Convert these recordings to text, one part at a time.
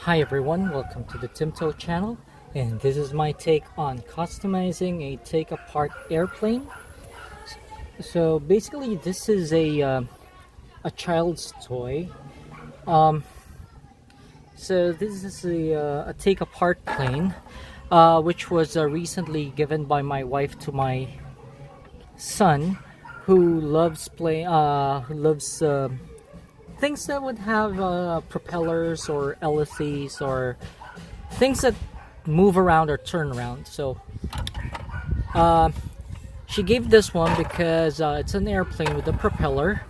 Hi everyone, welcome to the Timto channel, and this is my take on customizing a take-apart airplane. So basically this is a child's toy. Um, so this is a take-apart plane, which was recently given by my wife to my son, who loves things that would have propellers or LSEs or things that move around or turn around. So she gave this one because it's an airplane with a propeller.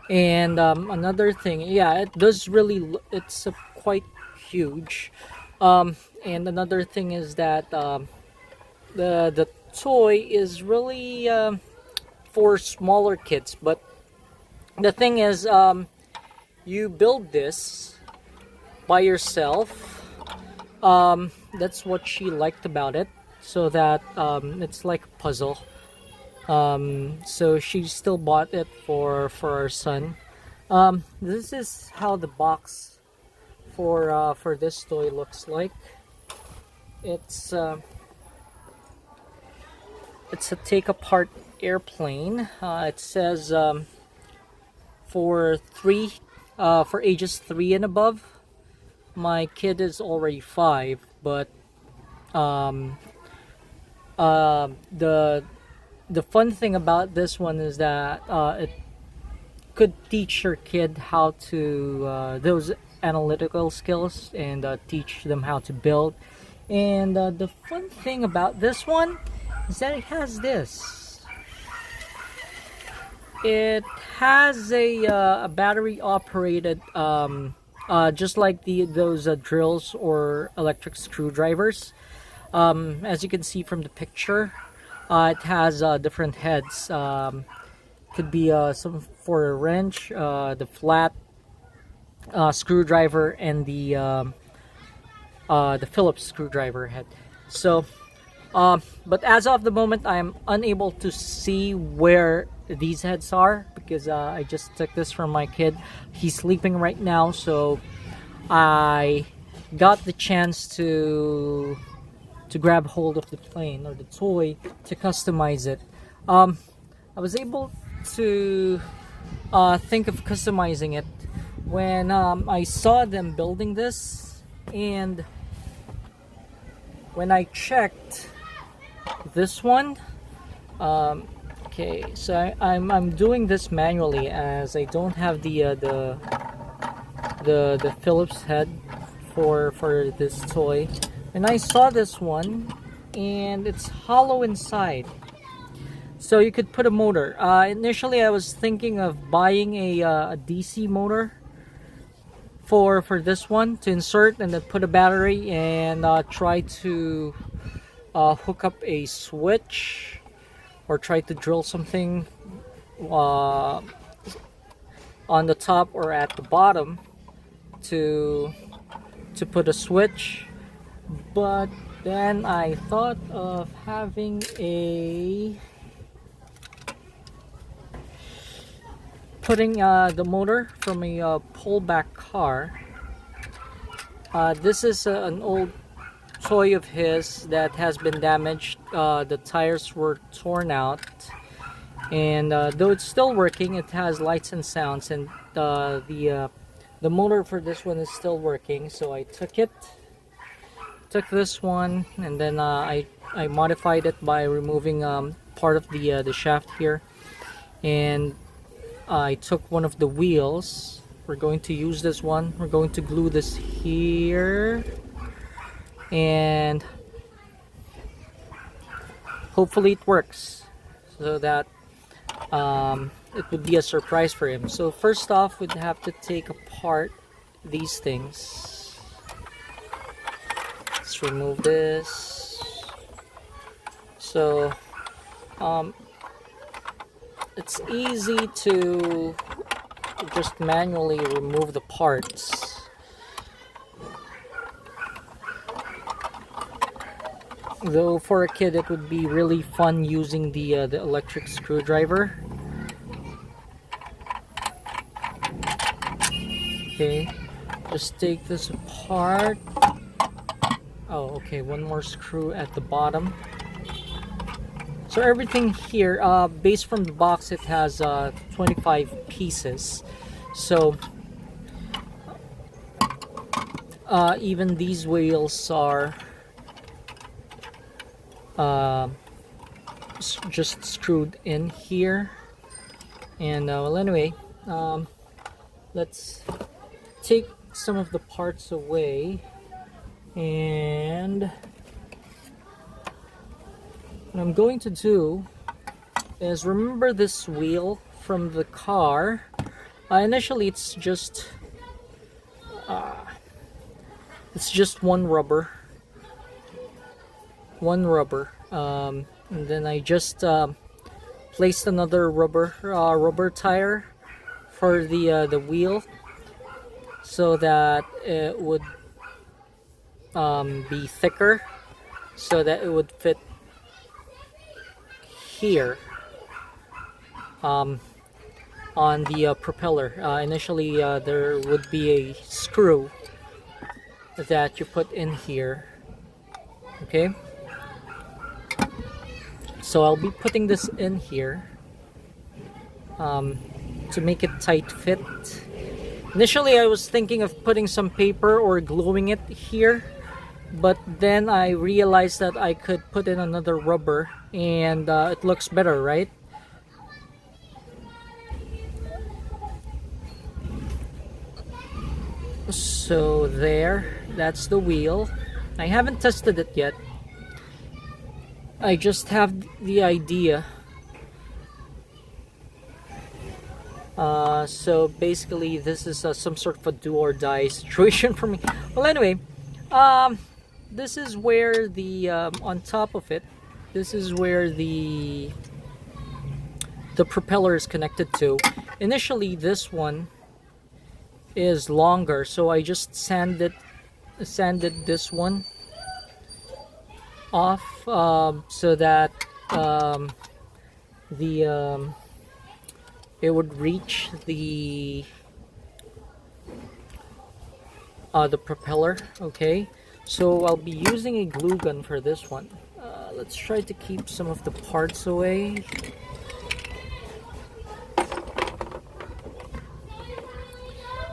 And another thing, yeah, it does really it's quite huge. And another thing is that the toy is really for smaller kids. But the thing is, you build this by yourself. That's what she liked about it, so that it's like a puzzle. So she still bought it for our son. This is how the box for this toy looks like. It's a take apart airplane. It says for ages 3 and above. My kid is already 5, but um, the fun thing about this one is that it could teach your kid how to those analytical skills, and teach them how to build. And the fun thing about this one is that it has this. It has a battery operated, just like those drills or electric screwdrivers. As you can see from the picture, it has different heads. Could be some for a wrench, the flat screwdriver, and the Phillips screwdriver head. So, but as of the moment, I'm unable to see where these heads are because I just took this from my kid. He's sleeping right now, so I got the chance to grab hold of the plane or the toy to customize it. I was able to think of customizing it when I saw them building this, and when I checked this one. Okay, so I'm doing this manually as I don't have the Phillips head for this toy. And I saw this one, and it's hollow inside, so you could put a motor. Initially, I was thinking of buying a DC motor for this one to insert, and then put a battery and try to hook up a switch, or try to drill something on the top or at the bottom to put a switch. But then I thought of having putting the motor from a pullback car. This is an old toy of his that has been damaged. The tires were torn out, and though it's still working, it has lights and sounds, and the motor for this one is still working. So I took this one, and then I modified it by removing part of the shaft here, and I took one of the wheels. We're going to use this one. We're going to glue this here, and hopefully it works, so that it would be a surprise for him. So first off, we'd have to take apart these things. Let's remove this. So it's easy to just manually remove the parts. Though for a kid it would be really fun using the electric screwdriver. Okay, Just take this apart. Oh, okay, one more screw at the bottom. So everything here, based from the box, it has 25 pieces. So even these wheels are just screwed in here. And well, anyway, let's take some of the parts away. And what I'm going to do is, remember this wheel from the car? Initially, it's just one rubber, and then I just placed another rubber tire for the wheel, so that it would be thicker, so that it would fit here on the propeller. Initially, there would be a screw that you put in here. Okay, so I'll be putting this in here to make it tight fit. Initially, I was thinking of putting some paper or gluing it here, but then I realized that I could put in another rubber and it looks better, right? So there, that's the wheel. I haven't tested it yet. I just have the idea. So basically this is some sort of a do or die situation for me. Well, anyway, this is where the on top of it, this is where the propeller is connected to. Initially, this one is longer, so I just sanded this one off so that it would reach the propeller. Okay, so I'll be using a glue gun for this one. Let's try to keep some of the parts away.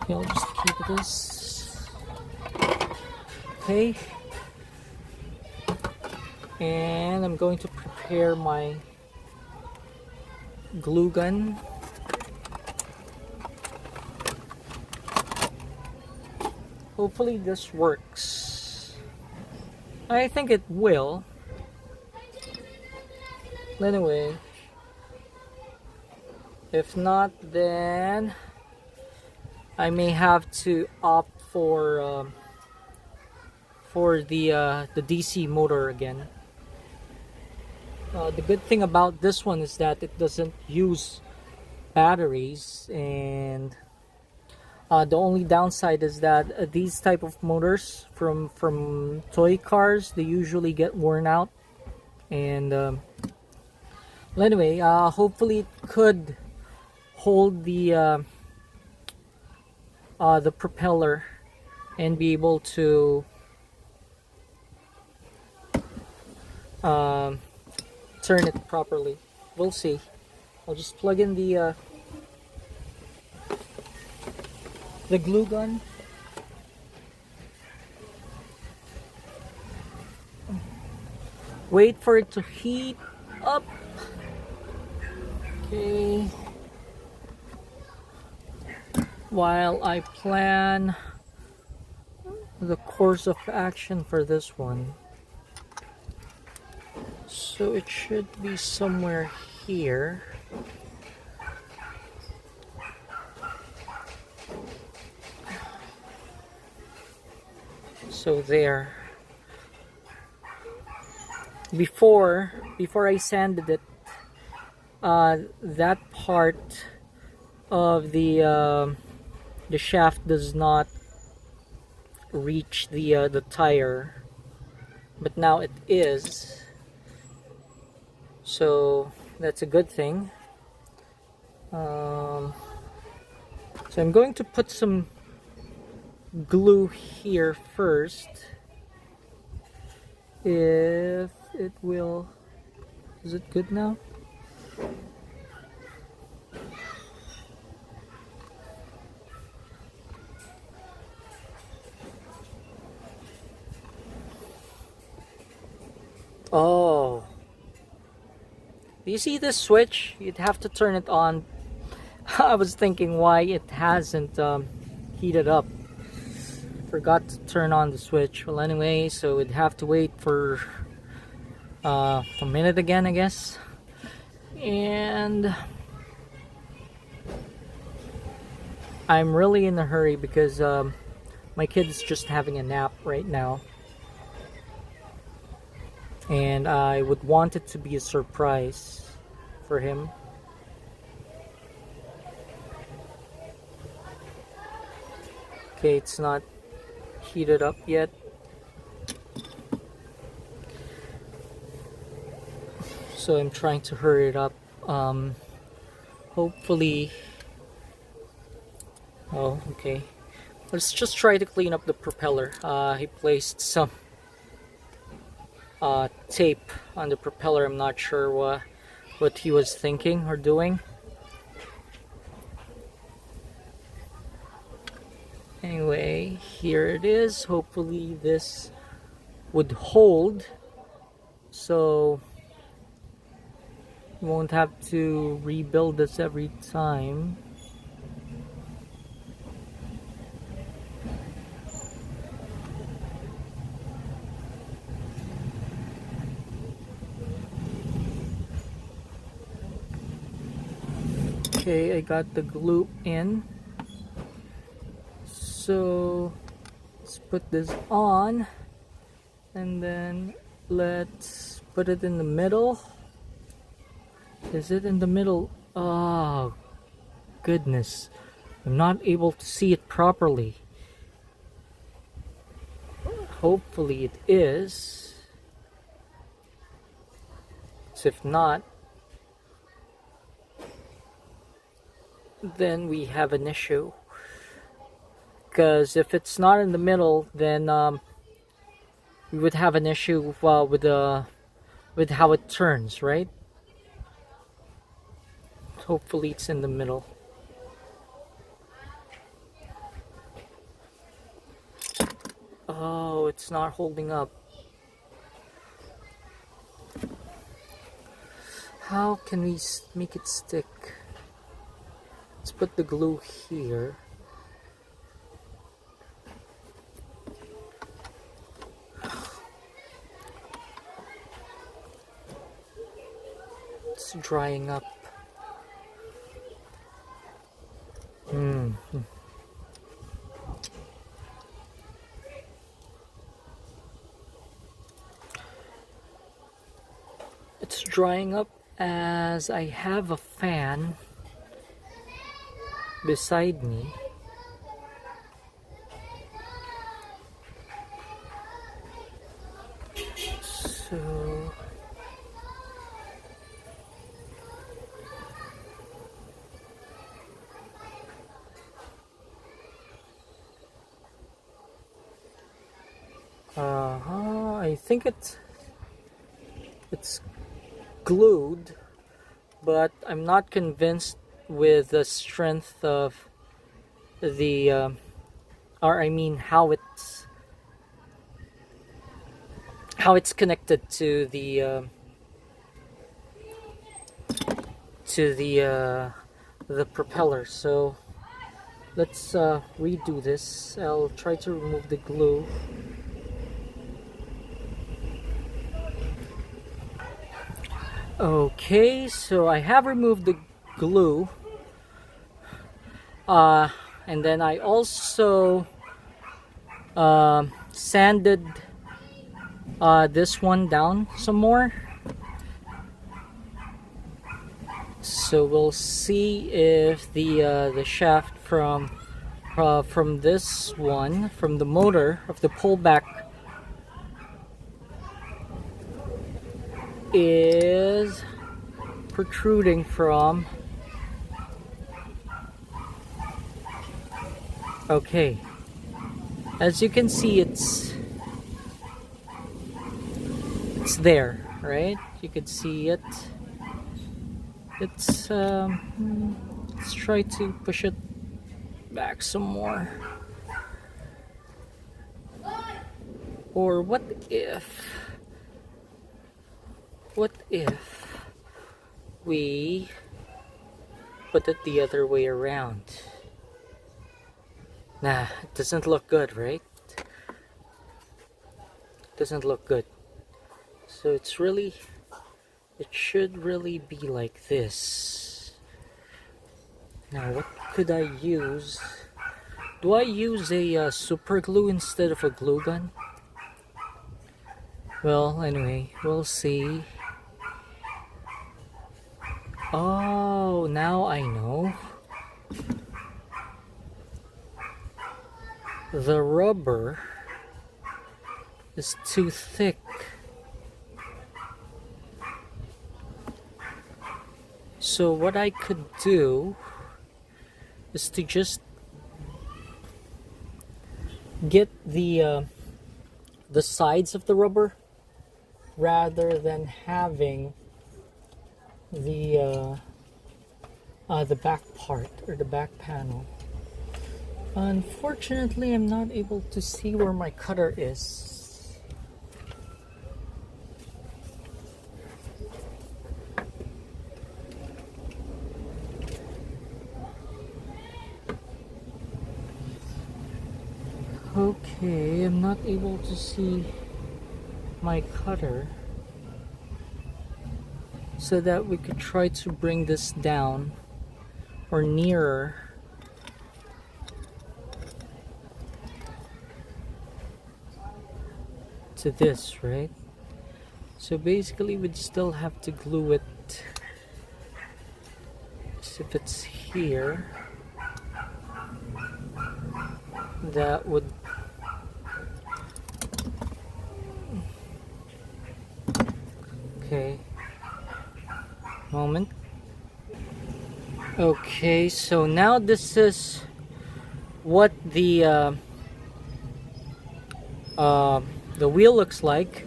Okay, I'll just keep this. Okay, and I'm going to prepare my glue gun. Hopefully this works. I think it will. Anyway, if not, then I may have to opt for the DC motor again. The good thing about this one is that it doesn't use batteries, and the only downside is that these type of motors from toy cars, they usually get worn out. And well, anyway, hopefully it could hold the propeller and be able to turn it properly. We'll see. I'll just plug in the glue gun. Wait for it to heat up. Okay. While I plan the course of action for this one. So it should be somewhere here. So there. Before I sanded it, that part of the shaft does not reach the tire, but now it is. So that's a good thing. So I'm going to put some glue here first if it will. Is it good now? Oh, do you see this switch? You'd have to turn it on. I was thinking why it hasn't heated up. Forgot to turn on the switch. Well, anyway, so we'd have to wait for a minute again, I guess. And I'm really in a hurry because my kid's just having a nap right now. And I would want it to be a surprise for him. Okay, it's not heated up yet. So I'm trying to hurry it up. Hopefully. Oh, okay. Let's just try to clean up the propeller. He placed some tape on the propeller. I'm not sure what he was thinking or doing. Anyway, here it is. Hopefully this would hold, so you won't have to rebuild this every time. Okay, I got the glue in. So let's put this on, and then let's put it in the middle. Is it in the middle? Oh goodness, I'm not able to see it properly. Hopefully it is. So if not, then we have an issue. Because if it's not in the middle, then we would have an issue with how it turns, right? Hopefully it's in the middle. Oh, it's not holding up. How can we make it stick? Let's put the glue here. It's drying up. It's drying up as I have a fan beside me. So I think it's glued, but I'm not convinced with the strength of the or I mean how it's connected to the propeller. So let's redo this. I'll try to remove the glue. Okay, so I have removed the glue, and then I also sanded this one down some more. So we'll see if the shaft from this one, from the motor of the pullback, is protruding from. Okay, As you can see, it's there, right? You can see it. It's let's try to push it back some more. Or what if we put it the other way around? Nah, it doesn't look good, right? Doesn't look good. So it should really be like this. Now what could I use? Do I use a super glue instead of a glue gun? Well, anyway, we'll see. Oh, now I know. The rubber is too thick. So what I could do is to just get the sides of the rubber rather than having the back part or the back panel. Unfortunately, I'm not able to see where my cutter is. Okay, I'm not able to see my cutter, so that we could try to bring this down or nearer to this, right? So basically we'd still have to glue it. So if it's here, that would okay. Moment. Okay, so now this is what the wheel looks like.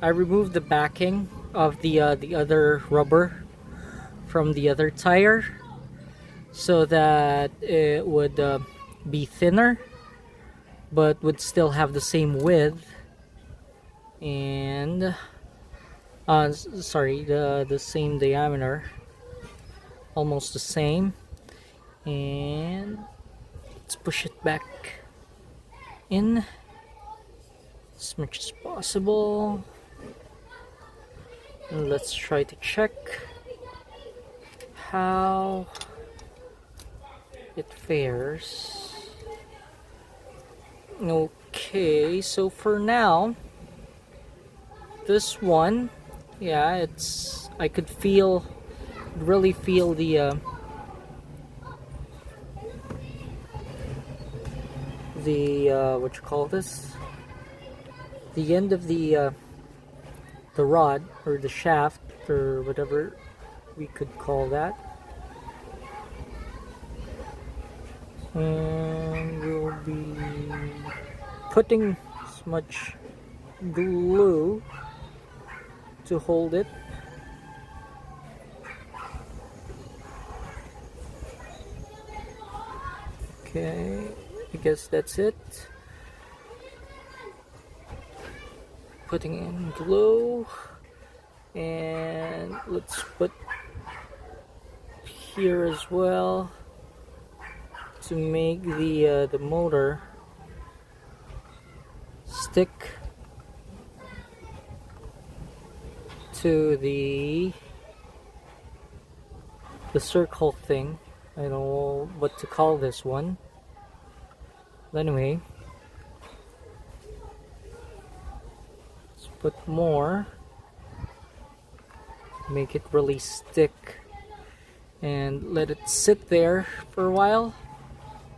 I removed the backing of the other rubber from the other tire so that it would be thinner but would still have the same width and sorry, the same diameter, almost the same. And let's push it back in as much as possible, and let's try to check how it fares. Okay, so for now, this one, yeah, I could really feel the what you call this, the end of the rod or the shaft or whatever we could call that, and we'll be putting as much glue to hold it. Okay, I guess that's it. Putting in glue, and let's put here as well to make the motor stick to the circle thing. I don't know what to call this one. But anyway, let's put more, make it really stick, and let it sit there for a while.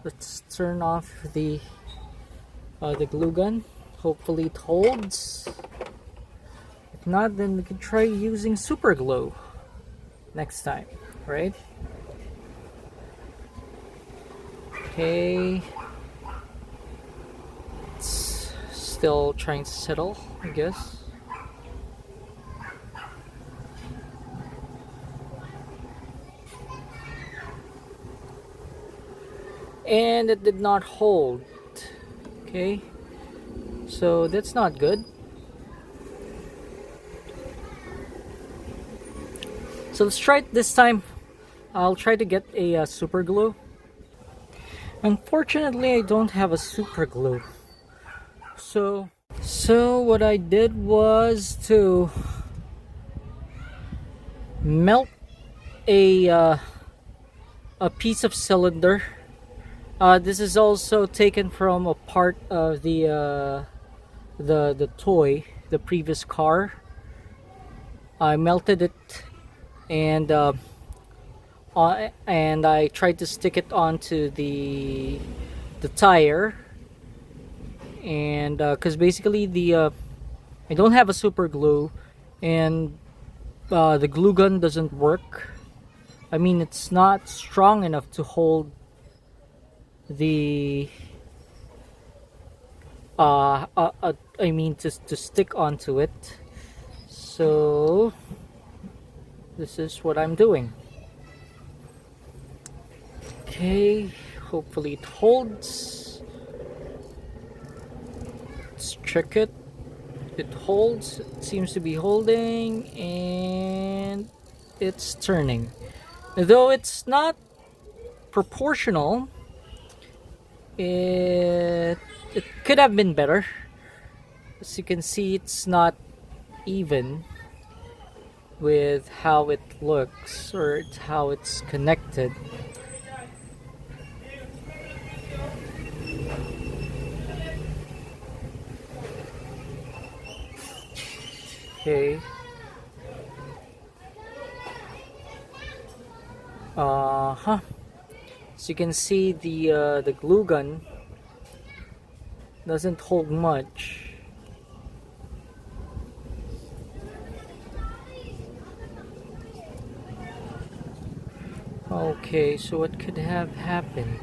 Let's turn off the glue gun. Hopefully it holds. If not, then we could try using super glue next time, right? Okay. still trying to settle, I guess. And it did not hold. Okay, so that's not good. So let's try it this time. I'll try to get a super glue. Unfortunately, I don't have a super glue. So what I did was to melt a piece of cylinder. This is also taken from a part of the toy, the previous car. I melted it, and I tried to stick it onto the tire, and because basically I don't have a super glue, and the glue gun doesn't work. I mean, it's not strong enough to hold the I mean to stick onto it. So this is what I'm doing. Okay, hopefully it holds. Let's check it. It holds. It seems to be holding, and it's turning. Though it's not proportional, it could have been better. As you can see, it's not even with how it looks or how it's connected. Okay. So you can see the glue gun doesn't hold much. Okay, so what could have happened?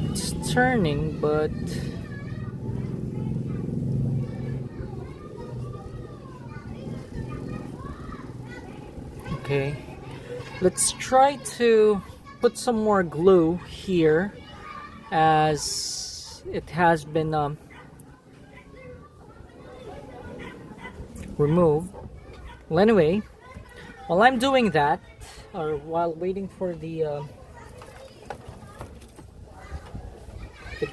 It's turning, but okay. Let's try to put some more glue here, as it has been removed. Well, anyway, while I'm doing that, or while waiting for the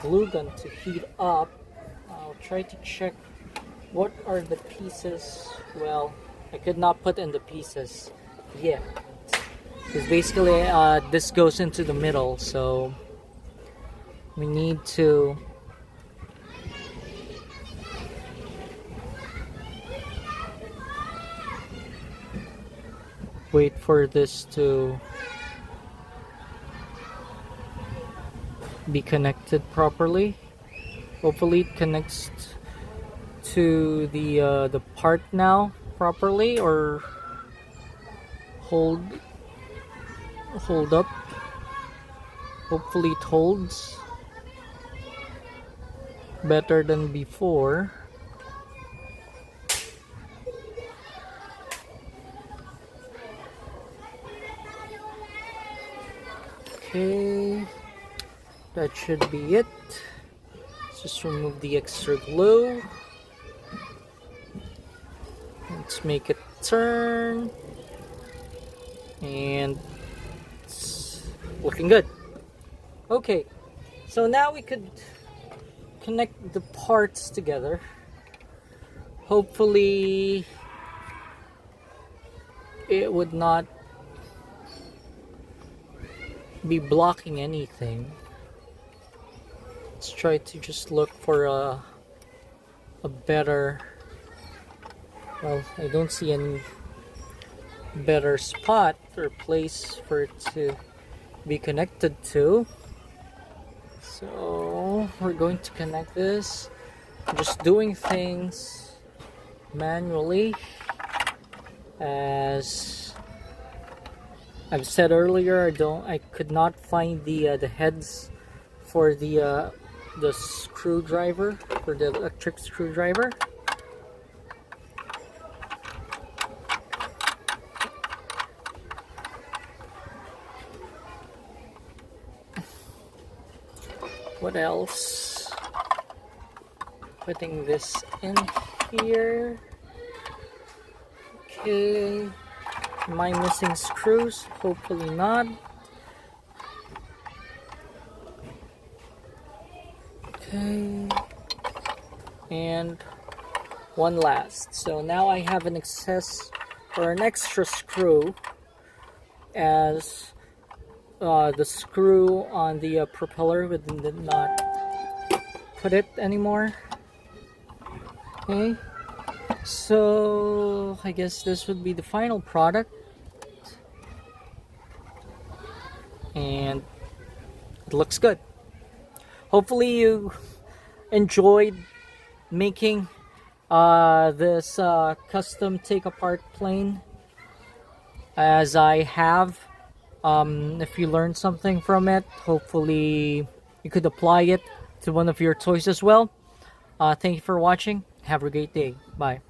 glue gun to heat up, I'll try to check what are the pieces. Well, I could not put in the pieces yet, because basically this goes into the middle, so we need to wait for this to be connected properly. Hopefully it connects to the part now properly, or hold up. Hopefully it holds better than before. Okay, that should be it. Let's just remove the extra glue. Let's make it turn, and it's looking good. Okay, so now we could connect the parts together. Hopefully it would not be blocking anything. Let's try to just look for a better, well, I don't see any better spot or place for it to be connected to. So we're going to connect this. I'm just doing things manually, as I've said earlier. I could not find the heads for the the screwdriver for the electric screwdriver. What else? Putting this in here. Okay. Am I missing screws? Hopefully not. Okay. And one last. So now I have an excess or an extra screw as the screw on the propeller did not put it anymore. Okay, so I guess this would be the final product, and it looks good. Hopefully you enjoyed making this custom take apart plane as I have. If you learned something from it, hopefully you could apply it to one of your toys as well. Thank you for watching. Have a great day. Bye.